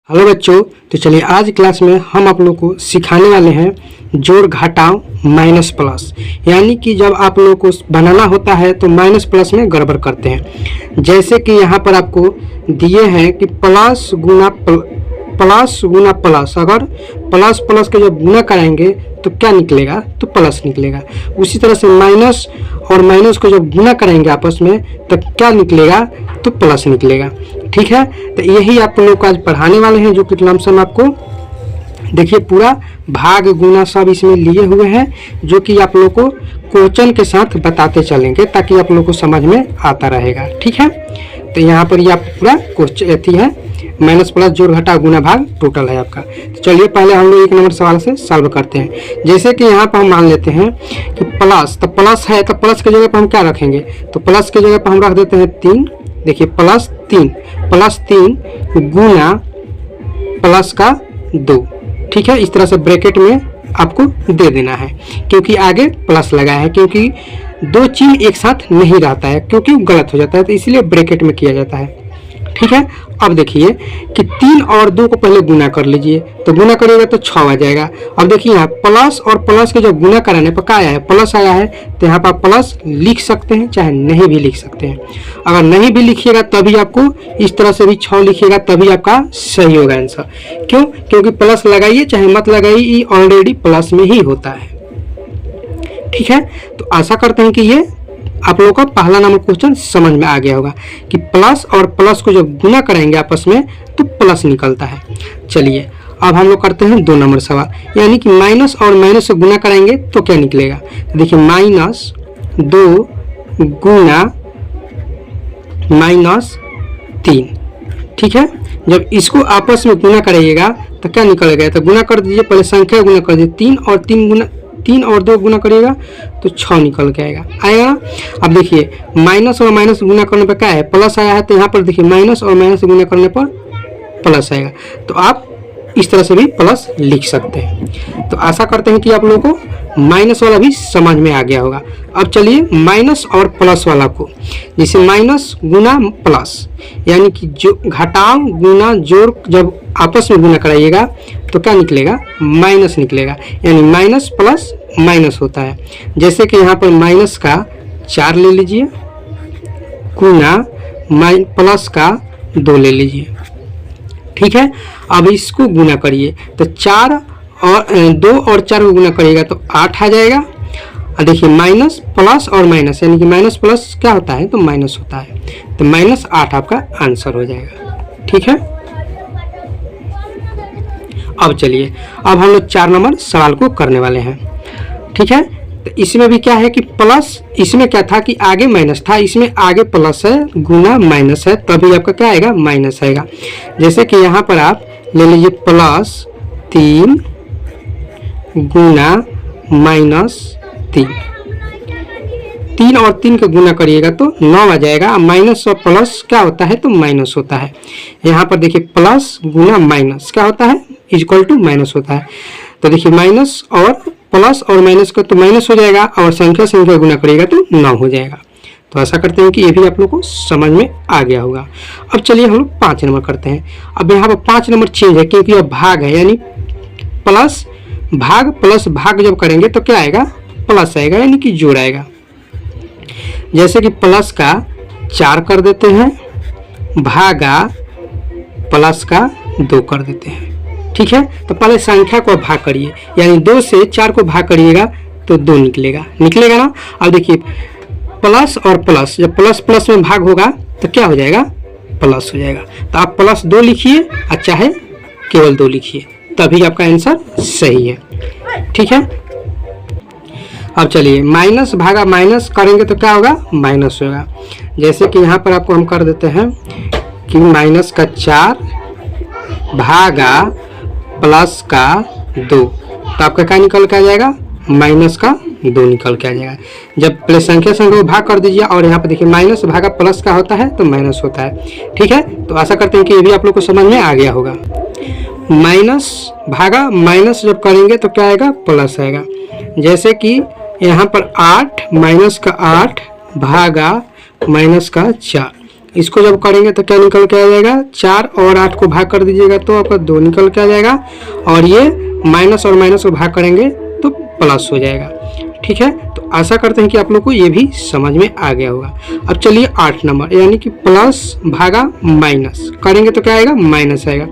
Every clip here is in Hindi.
हेलो बच्चों, तो चलिए आज क्लास में हम आप लोग को सिखाने वाले हैं जोड़ घटाव माइनस प्लस। यानी कि जब आप लोग को बनाना होता है तो माइनस प्लस में गड़बड़ करते हैं। जैसे कि यहाँ पर आपको दिए हैं कि प्लस गुना प्लस, अगर प्लस प्लस के जब गुना कराएंगे तो क्या निकलेगा, तो प्लस निकलेगा। उसी तरह से माइनस और माइनस को जब गुना कराएंगे आपस में तो क्या निकलेगा, तो प्लस निकलेगा। ठीक है, तो यही आप लोग को आज पढ़ाने वाले हैं, जो कि लमसम आपको देखिए पूरा भाग गुना सब इसमें लिए हुए हैं, जो कि आप लोग को क्वेश्चन के साथ बताते चलेंगे ताकि आप लोग को समझ में आता रहेगा। ठीक है, तो यहाँ पर ये आप पूरा क्वेश्चन अथी है, माइनस प्लस जोड़ घटा गुना भाग टोटल है आपका। तो चलिए पहले हम लोग 1 नंबर सवाल से सॉल्व करते हैं। जैसे कि यहाँ पर हम मान लेते हैं कि प्लस, तो प्लस है तो प्लस की जगह पर हम क्या रखेंगे, तो प्लस की जगह पर हम रख देते हैं 3। देखिए प्लस 3 गुना प्लस का 2। ठीक है, इस तरह से ब्रैकेट में आपको दे देना है, क्योंकि आगे प्लस लगा है, क्योंकि दो चिन्ह एक साथ नहीं रहता है, क्योंकि गलत हो जाता है, तो इसलिए ब्रैकेट में किया जाता है। ठीक है, अब देखिए कि 3 और 2 को पहले गुना कर लीजिए, तो गुना करिएगा तो 6 आ जाएगा। अब देखिए यहाँ प्लस और प्लस के जब गुना कराने पर क्या आया है, प्लस आया है, तो यहाँ पर प्लस लिख सकते हैं, चाहे नहीं भी लिख सकते हैं। अगर नहीं भी लिखिएगा तभी आपको इस तरह से भी 6 लिखिएगा तभी आपका सही होगा आंसर। क्यों, क्योंकि प्लस लगाइए चाहे मत लगाइए, ये ऑलरेडी प्लस में ही होता है। ठीक है, तो आशा करते हैं कि ये आप लोगों का पहला नंबर क्वेश्चन समझ में आ गया होगा कि प्लस और प्लस को जब गुना कराएंगे आपस में तो प्लस निकलता है। चलिए अब हम लोग करते हैं 2 नंबर सवाल, यानी कि माइनस और माइनस से गुना कराएंगे तो क्या निकलेगा। तो देखिए -2 गुना -3। ठीक है, जब इसको आपस में गुना कराइएगा तो क्या निकलेगा, तो गुना कर दीजिए, पहले संख्या गुना कर दीजिए, 3 और 2 गुना करिएगा तो 6 निकल के आएगा। अब देखिए माइनस और माइनस गुना करने पर क्या है, प्लस आया है, तो यहाँ पर देखिए माइनस और माइनस गुना करने पर प्लस आएगा, तो आप इस तरह से भी प्लस लिख सकते हैं। तो आशा करते हैं कि आप लोगों को माइनस वाला भी समझ में आ गया होगा। अब चलिए माइनस और प्लस वाला को, जैसे माइनस गुना प्लस, यानी कि जो घटाव गुना जोड़ जब आपस में गुना कराइएगा तो क्या निकलेगा, माइनस निकलेगा, यानी माइनस प्लस माइनस होता है। जैसे कि यहाँ पर माइनस का 4 ले लीजिए गुना प्लस का 2 ले लीजिए। ठीक है, अब इसको गुना करिए तो 2 और 4 को गुना करिएगा तो 8 आ जाएगा। और देखिए माइनस प्लस और माइनस, यानी कि माइनस प्लस क्या होता है, तो माइनस होता है, तो -8 आपका आंसर हो जाएगा। ठीक है, अब चलिए अब हम लोग 4 नंबर सवाल को करने वाले हैं। ठीक है, तो इसमें भी क्या है कि प्लस, इसमें क्या था कि आगे माइनस था, इसमें आगे प्लस है गुना माइनस है, तभी आपका क्या आएगा, माइनस आएगा। जैसे कि यहाँ पर आप ले लीजिए +3 गुना -3। 3 और 3 का गुना करिएगा तो 9 आ जाएगा। माइनस और प्लस क्या होता है, तो माइनस होता है। यहाँ पर देखिए प्लस गुना माइनस क्या होता है, इक्वल टू माइनस होता है। तो देखिए माइनस और प्लस और माइनस का तो माइनस हो जाएगा, और संख्या गुना करिएगा तो 9 हो जाएगा। तो आशा करते हैं कि ये भी आप लोग को समझ में आ गया होगा। अब चलिए हम लोग 5 नंबर करते हैं। अब यहाँ पर 5 नंबर चेंज है, क्योंकि अब भाग है, यानी प्लस भाग प्लस भाग जब करेंगे तो क्या आएगा, प्लस आएगा, यानी कि जोड़ आएगा। जैसे कि प्लस का 4 कर देते हैं, भागा प्लस का 2 कर देते हैं। ठीक है, तो पहले संख्या को भाग करिए, यानी 2 से 4 को भाग करिएगा तो 2 निकलेगा ना। अब देखिए प्लस और प्लस, जब प्लस प्लस में भाग होगा तो क्या हो जाएगा, प्लस हो जाएगा। तो आप +2 लिखिए और चाहे केवल 2 लिखिए, तभी आपका आंसर सही है। ठीक है, अब चलिए माइनस भागा माइनस करेंगे तो क्या होगा, माइनस होगा। जैसे कि यहाँ पर आपको हम कर देते हैं कि माइनस का 4 भागा प्लस का 2, तो आपका क्या निकल के आ जाएगा, माइनस का 2 निकल के आ जाएगा। जब पहले संख्या को भाग कर दीजिए, और यहाँ पर देखिए माइनस भागा प्लस का होता है तो माइनस होता है। ठीक है, तो आशा करते हैं कि ये भी आप लोग को समझ में आ गया होगा। माइनस भागा माइनस जब करेंगे तो क्या आएगा, प्लस आएगा। जैसे कि यहाँ पर 8 माइनस का 8 भागा माइनस का 4, इसको जब करेंगे तो क्या निकल के आ जाएगा, 4 और 8 को भाग कर दीजिएगा तो आपका 2 निकल के आ जाएगा, और ये माइनस और माइनस को भाग करेंगे तो प्लस हो जाएगा। ठीक है, तो आशा करते हैं कि आप लोग को ये भी समझ में आ गया होगा। अब चलिए 8 नंबर, यानी कि प्लस भागा माइनस करेंगे तो क्या आएगा, माइनस आएगा।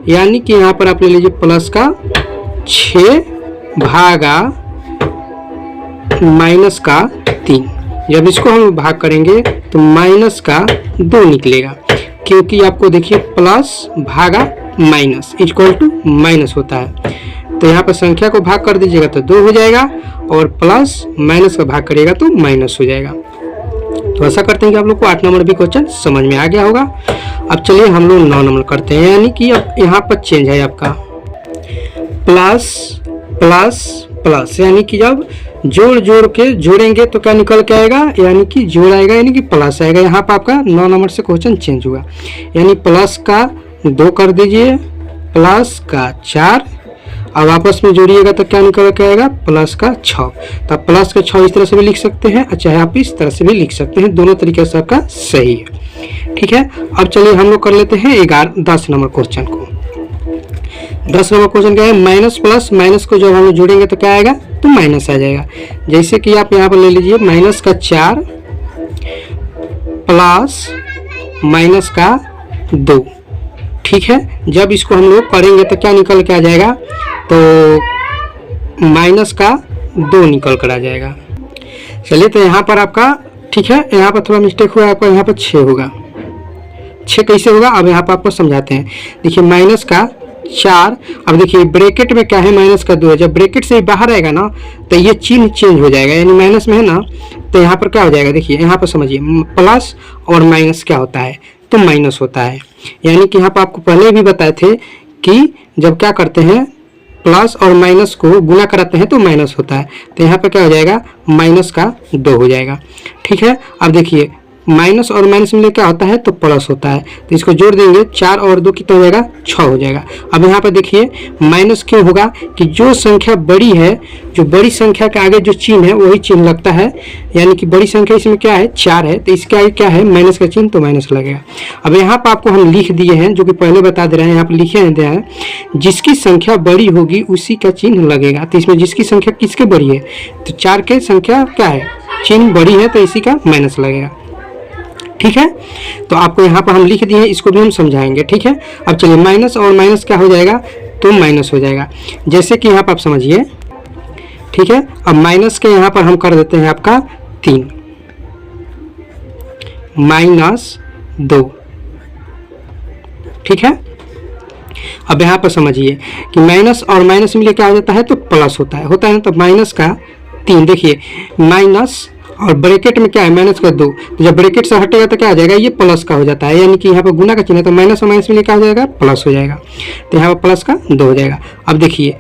यानी कि यहाँ पर आप ले लीजिए प्लस का 6 भागा माइनस का 3। जब इसको हम भाग करेंगे तो माइनस का 2 निकलेगा, क्योंकि आपको देखिए प्लस भागा माइनस इक्वल टू माइनस होता है। तो यहाँ पर संख्या को भाग कर दीजिएगा तो 2 हो जाएगा, और प्लस माइनस का भाग करिएगा तो माइनस हो जाएगा। तो ऐसा करते हैं कि आप लोग को 8 नंबर भी क्वेश्चन समझ में आ गया होगा। अब चलिए हम लोग 9 नंबर करते हैं, यानी कि अब यहाँ पर चेंज है आपका प्लस प्लस प्लस, यानी कि जब जोड़ जोड़ के जोड़ेंगे तो क्या निकल के आएगा, यानी कि जोड़ आएगा, यानी कि प्लस आएगा। यहाँ पर आपका 9 नंबर से क्वेश्चन चेंज हुआ, यानी प्लस का 2 कर दीजिए, प्लस का 4, अब आपस में जोड़िएगा तो क्या निकल के आएगा, प्लस का 6। तो आप प्लस का 6 इस तरह से भी लिख सकते हैं, चाहे आप इस तरह से भी लिख सकते हैं, दोनों तरीके से आपका सही है। ठीक है, अब चलिए हम लोग कर लेते हैं 10 नंबर क्वेश्चन को। 10 नंबर क्वेश्चन क्या है, माइनस प्लस माइनस को जब हम लोग जोड़ेंगे तो क्या आएगा, तो माइनस आ जाएगा। जैसे कि आप यहाँ पर ले लीजिए माइनस का 4 प्लस माइनस का 2। ठीक है, जब इसको हम लोग करेंगे तो क्या निकल के आ जाएगा, तो माइनस का 2 निकल कर आ जाएगा। चलिए, तो यहाँ पर आपका ठीक है, यहाँ पर थोड़ा मिस्टेक हुआ, आपका यहाँ पर 6 होगा। 6 कैसे होगा, अब यहाँ पर आपको समझाते हैं। देखिए माइनस का 4, अब देखिए ब्रैकेट में क्या है, माइनस का 2 है। जब ब्रैकेट से बाहर आएगा ना तो ये चिन्ह चेंज हो जाएगा, यानी माइनस में है ना, तो यहाँ पर क्या हो जाएगा, देखिए यहाँ पर समझिए प्लस और माइनस क्या होता है, तो माइनस होता है। यानी कि यहाँ पर आपको पहले भी बताए थे कि जब क्या करते हैं प्लस और माइनस को गुना कराते हैं तो माइनस होता है। तो यहाँ पर क्या हो जाएगा, माइनस का 2 हो जाएगा। ठीक है, अब देखिए माइनस और माइनस में क्या होता है, तो प्लस होता है। तो इसको जोड़ देंगे, 4 और 2 कितना हो जाएगा, 6 हो जाएगा। अब यहाँ पर देखिए माइनस क्यों होगा, कि जो संख्या बड़ी है, जो बड़ी संख्या के आगे जो चिन्ह है वही चिन्ह लगता है। यानी कि बड़ी संख्या इसमें क्या है, 4 है, तो इसके आगे क्या है, माइनस का चिन्ह, तो माइनस लगेगा। अब यहाँ पर आपको हम लिख दिए हैं, जो कि पहले बता दे रहे हैं, यहाँ पर लिखे हैं, जिसकी संख्या बड़ी होगी उसी का चिन्ह लगेगा। तो इसमें जिसकी संख्या किसके बड़ी है, तो 4 के संख्या क्या है, चिन्ह बड़ी है, तो इसी का माइनस लगेगा। ठीक है, तो आपको यहाँ पर हम लिख दिए हैं, इसको भी हम समझाएंगे। ठीक है, अब चलिए माइनस और माइनस क्या हो जाएगा, तो माइनस हो जाएगा। जैसे कि यहाँ पर आप समझिए, ठीक है, अब माइनस के यहाँ पर हम कर देते हैं आपका 3 माइनस 2। ठीक है, अब यहाँ पर समझिए कि माइनस और माइनस मिले क्या हो जाता है, तो प्लस होता है ना, तो माइनस का 3, देखिए माइनस और ब्रैकेट में क्या है, माइनस का 2, तो जब ब्रैकेट से हटेगा तो क्या आ जाएगा, ये प्लस का हो जाता है। यानी कि यहाँ पर गुना का चिन्ह है, तो माइनस और माइनस में क्या हो जाएगा, प्लस हो जाएगा। तो यहाँ पर प्लस का 2 हो जाएगा। अब देखिए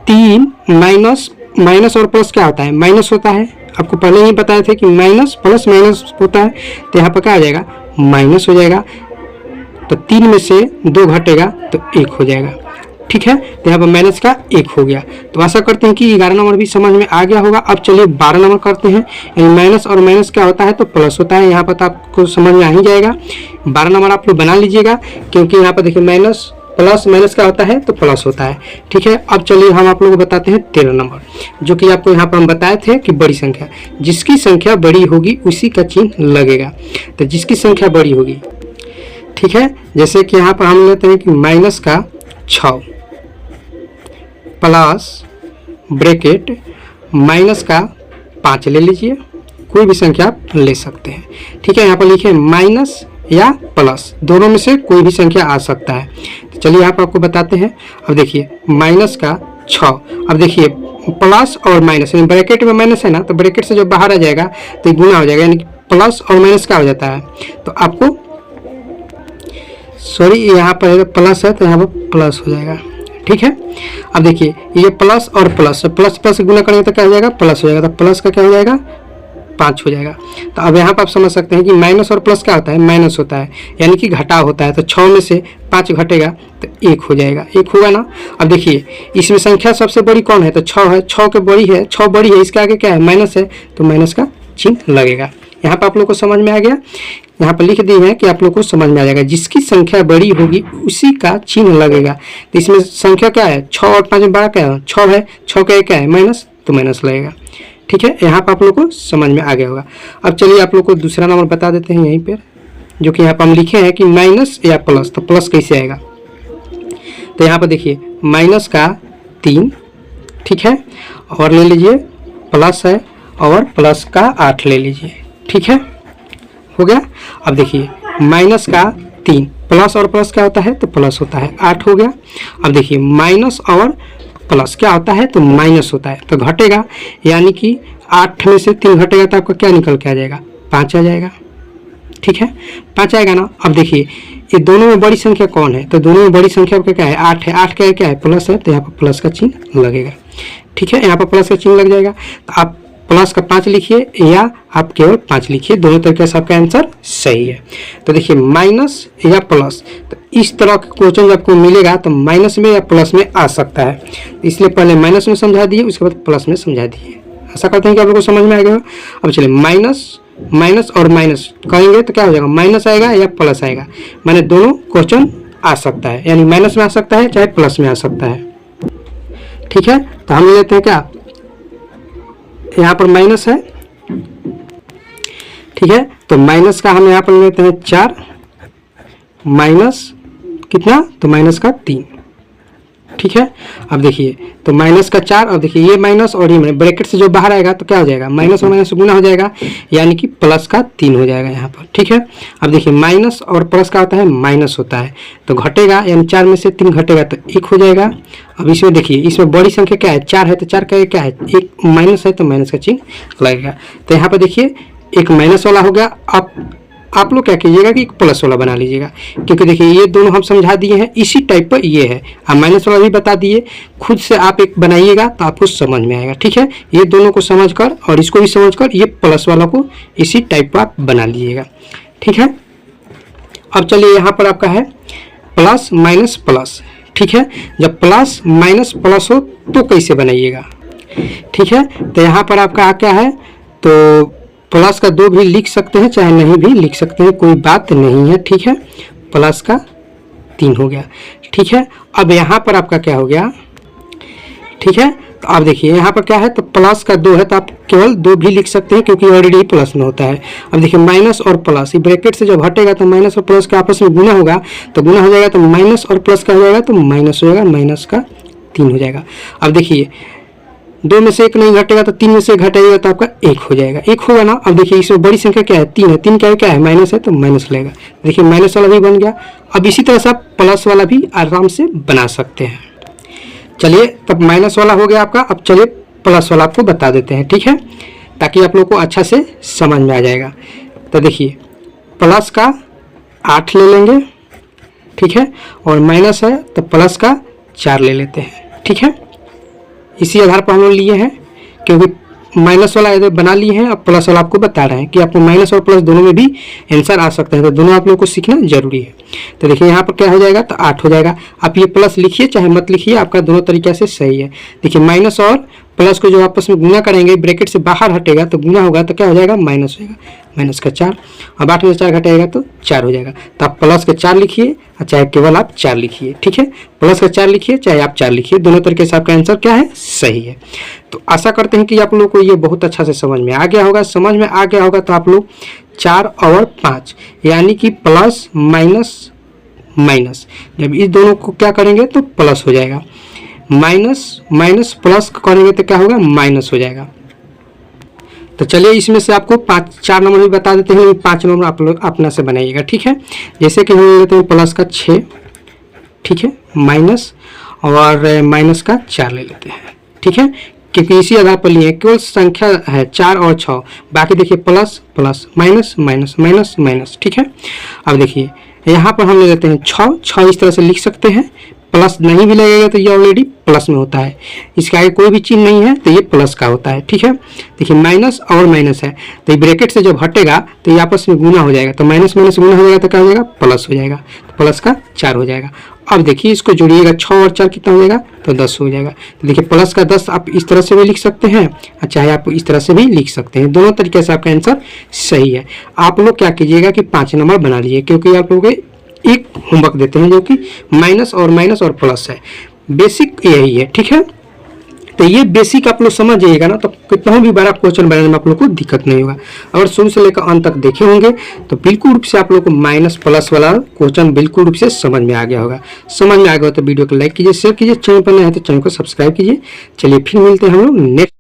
3 माइनस और प्लस क्या होता है, माइनस होता है। आपको पहले ही बताए थे कि माइनस प्लस माइनस होता है, तो यहाँ पर क्या आ जाएगा, माइनस हो जाएगा। तो 3 में से 2 घटेगा तो 1 हो जाएगा। ठीक है, तो यहाँ पर माइनस का 1 हो गया। तो आशा करते हैं कि 11 नंबर भी समझ में आ गया होगा। अब चलिए 12 नंबर करते हैं, यानी माइनस और माइनस क्या होता है, तो प्लस होता है। यहाँ पर तो आपको समझ में आ ही जाएगा। 12 नंबर आप लोग बना लीजिएगा, क्योंकि यहाँ पर देखिए माइनस प्लस माइनस क्या होता है, तो प्लस होता है। ठीक है, अब चलिए हम आप लोगों को बताते हैं 13 नंबर, जो कि आपको यहाँ पर हम बताए थे कि बड़ी संख्या, जिसकी संख्या बड़ी होगी उसी का चिन्ह लगेगा। तो जिसकी संख्या बड़ी होगी, ठीक है, जैसे कि यहाँ पर हम लेते हैं कि माइनस का 6 प्लस ब्रैकेट माइनस का 5 ले लीजिए, कोई भी संख्या आप ले सकते हैं। ठीक है, यहाँ पर लिखे माइनस या प्लस, दोनों में से कोई भी संख्या आ सकता है। तो चलिए यहाँ पर आपको बताते हैं। अब देखिए माइनस का 6, अब देखिए प्लस और माइनस, यानी ब्रैकेट में माइनस है ना, तो ब्रैकेट से जब बाहर आ जाएगा तो गुना हो जाएगा, यानी कि प्लस और माइनस क्या हो जाता है, तो आपको सॉरी यहाँ पर प्लस है तो यहाँ पर प्लस हो जाएगा। ठीक है, अब देखिए ये प्लस और प्लस, प्लस प्लस गुना करेंगे तो क्या हो जाएगा, प्लस हो जाएगा। तो प्लस का क्या हो जाएगा, 5 हो जाएगा। तो अब यहाँ पर आप समझ सकते हैं कि माइनस और प्लस क्या होता है, माइनस होता है, यानी कि घटाव होता है। तो 6 में से 5 घटेगा तो 1 हो जाएगा, 1 होगा ना। अब देखिए इसमें संख्या सबसे बड़ी कौन है, तो 6 है, 6 के बड़ी है, 6 बड़ी है, इसके आगे क्या है, माइनस है, तो माइनस का चिन्ह लगेगा। यहाँ पर आप लोग को समझ में आ गया। यहाँ पर लिख दिए हैं कि आप लोग को समझ में आ जाएगा, जिसकी संख्या बड़ी होगी उसी का चिन्ह लगेगा। तो इसमें संख्या क्या है, 6 और 5 में बड़ा क्या है, 6 है, 6 का क्या है माइनस, तो माइनस लगेगा। ठीक है, यहाँ पर आप लोग को समझ में आ गया होगा। अब चलिए आप लोग को दूसरा नंबर बता देते हैं यहीं पर, जो कि यहाँ पर हम लिखे हैं कि माइनस या प्लस, तो प्लस कैसे आएगा। तो यहाँ पर देखिए माइनस का 3, ठीक है, और ले लीजिए प्लस है, और प्लस का 8 ले लीजिए। ठीक है, हो गया। अब देखिए माइनस का 3, प्लस और प्लस क्या होता है, तो प्लस होता है, 8 हो गया। अब देखिए माइनस और प्लस क्या होता है, तो माइनस होता है, तो घटेगा, यानी कि 8 में से 3 घटेगा तो आपका क्या निकल के आ जाएगा, 5 आ जाएगा। ठीक है, 5 आएगा ना। अब देखिए ये दोनों में बड़ी संख्या कौन है, तो दोनों में बड़ी संख्या आपका क्या है, 8 है। 8 क्या है प्लस है, तो यहाँ पर प्लस का चिन्ह लगेगा। ठीक है, यहाँ पर प्लस का चिन्ह लग जाएगा। तो आप प्लस का 5 लिखिए या आप केवल 5 लिखिए, दोनों तरीके से आपका आंसर सही है। तो देखिए माइनस या प्लस, तो इस तरह का क्वेश्चन जब आपको मिलेगा तो माइनस में या प्लस में आ सकता है, इसलिए पहले माइनस में समझा दिए, उसके बाद प्लस में समझा दिए। आशा करते हैं कि आप लोगों को समझ में आ गया। अब चलिए माइनस और माइनस करेंगे तो क्या हो जाएगा, माइनस आएगा या प्लस आएगा, माने दोनों क्वेश्चन आ सकता है, यानी माइनस में आ सकता है चाहे प्लस में आ सकता है। ठीक है, तो हम लेते हैं क्या, यहाँ पर माइनस है। ठीक है, तो माइनस का हम यहाँ पर लेते हैं 4, माइनस कितना, तो माइनस का 3। ठीक है, अब देखिए तो माइनस का 4, अब देखिए ये माइनस और ये ब्रैकेट से जो बाहर आएगा तो क्या हो जाएगा, माइनस और माइनस गुना हो जाएगा, यानी कि प्लस का 3 हो जाएगा यहाँ पर। ठीक है, अब देखिए माइनस और प्लस का होता है, माइनस होता है, तो घटेगा, यानी 4 में से 3 घटेगा तो 1 हो जाएगा। अब इसमें देखिए इसमें बड़ी संख्या क्या है, 4 है, तो 4 का क्या है, एक माइनस है, तो माइनस का चिन्ह लगेगा। तो यहाँ पर देखिए एक माइनस वाला हो गया। आप लोग क्या कीजिएगा कि प्लस वाला बना लीजिएगा, क्योंकि देखिए ये दोनों हम समझा दिए हैं, इसी टाइप पर ये है, आप माइनस वाला भी बता दिए, खुद से आप एक बनाइएगा तो आपको समझ में आएगा। ठीक है, ये दोनों को समझकर और इसको भी समझकर ये प्लस वाला को इसी टाइप पर आप बना लीजिएगा। ठीक है, अब चलिए यहाँ पर आपका है प्लस माइनस प्लस। ठीक है, जब प्लस माइनस प्लस हो तो कैसे बनाइएगा। ठीक है, तो यहाँ पर आपका क्या है, तो प्लस का 2 भी लिख सकते हैं चाहे नहीं भी लिख सकते हैं, कोई बात नहीं है। ठीक है, प्लस का 3 हो गया। ठीक है, अब यहाँ पर आपका क्या हो गया। ठीक है, तो आप देखिए यहाँ पर क्या है, तो प्लस का 2 है, तो आप केवल 2 भी लिख सकते हैं क्योंकि ऑलरेडी प्लस में होता है। अब देखिए माइनस और प्लस, ये ब्रैकेट से जब हटेगा तो माइनस और प्लस का आपस में गुना होगा, तो गुना हो जाएगा, तो माइनस और प्लस का हो जाएगा, तो माइनस हो जाएगा, माइनस का 3 हो जाएगा। अब देखिए 2 में से 1 नहीं घटेगा, तो 3 में से घटाइएगा तो आपका 1 हो जाएगा, 1 होगा ना। अब देखिए इसमें बड़ी संख्या क्या है, 3 है, 3 क्या है माइनस है, तो माइनस लगेगा। देखिए माइनस वाला भी बन गया। अब इसी तरह से आप प्लस वाला भी आराम से बना सकते हैं। चलिए तब माइनस वाला हो गया आपका। अब चलिए प्लस वाला आपको बता देते हैं। ठीक है, ताकि आप लोग को अच्छा से समझ में आ जाएगा। तो देखिए प्लस का 8 ले लेंगे। ठीक है, और माइनस है तो प्लस का 4 ले लेते हैं। ठीक है, इसी आधार पर हम लोग लिए हैं, क्योंकि माइनस वाला इधर बना लिए हैं, अब प्लस वाला आपको बता रहे हैं कि आपको माइनस और प्लस दोनों में भी आंसर आ सकते हैं, तो दोनों आप लोगों को सीखना जरूरी है। तो देखिए यहाँ पर क्या हो जाएगा, तो 8 हो जाएगा। आप ये प्लस लिखिए चाहे मत लिखिए, आपका दोनों तरीके से सही है। देखिए माइनस और प्लस को जो आपस में गुना करेंगे, ब्रैकेट से बाहर हटेगा तो गुना होगा, तो क्या हो जाएगा, माइनस होगा, माइनस का 4। अब 8 में से 4 घटाएगा तो 4 हो जाएगा। तो आप प्लस का 4 लिखिए चाहे केवल आप 4 लिखिए। ठीक है, प्लस का 4 लिखिए चाहे आप 4 लिखिए, दोनों तरीके से आपका आंसर क्या है, सही है। तो आशा करते हैं कि आप लोगों को ये बहुत अच्छा से समझ में आ गया होगा। समझ में आ गया होगा तो आप लोग 4 और 5 यानी कि प्लस माइनस माइनस, जब इस दोनों को क्या करेंगे तो प्लस हो जाएगा, माइनस माइनस प्लस करेंगे तो क्या होगा, माइनस हो जाएगा। तो चलिए इसमें से आपको 4 नंबर भी बता देते हैं, 5 नंबर आप लोग अपना से बनाइएगा। ठीक है, जैसे कि हम लेते हैं प्लस का 6, ठीक है, माइनस और माइनस का 4 ले लेते हैं। ठीक है, क्योंकि इसी आधार पर लिए केवल संख्या है 4 और 6, बाकी देखिए plus plus minus minus minus minus. ठीक है, अब देखिए यहाँ पर हम ले लेते हैं 6 इस तरह से लिख सकते हैं, प्लस नहीं भी लगेगा तो ये ऑलरेडी प्लस में होता है, इसके आगे कोई भी चिन्ह नहीं है तो ये प्लस का होता है। ठीक है, देखिए माइनस और माइनस है, तो ये ब्रैकेट से जब हटेगा तो ये आपस में गुना हो जाएगा, तो माइनस माइनस गुना हो जाएगा तो क्या हो जाएगा, प्लस हो जाएगा, तो प्लस का 4 हो जाएगा। अब देखिए इसको जोड़िएगा, 6 और 4 कितना हो जाएगा, तो 10 हो जाएगा। तो देखिए प्लस का 10 आप इस तरह से भी लिख सकते हैं, चाहे आप इस तरह से भी लिख सकते हैं। दोनों तरीके से आपका आंसर सही है। आप लोग क्या कीजिएगा कि 5 नंबर बना लीजिए, क्योंकि आप लोगों को एक होमवर्क देते हैं जो कि माइनस और प्लस है। बेसिक यही है, ठीक है। तो ये बेसिक आप लोग समझ जाइएगा ना, तो कितना भी बड़ा क्वेश्चन बनाने में आप लोग को दिक्कत नहीं होगा। अगर शुरू से लेकर अंत तक देखे होंगे तो बिल्कुल रूप से आप लोग को माइनस प्लस वाला क्वेश्चन बिल्कुल रूप से समझ में आ गया होगा। समझ में आ गया हो तो वीडियो को लाइक कीजिए, शेयर कीजिए, चैनल पर नए हैं तो चैनल को सब्सक्राइब कीजिए। चलिए फिर मिलते हैं हम लोग नेक्स्ट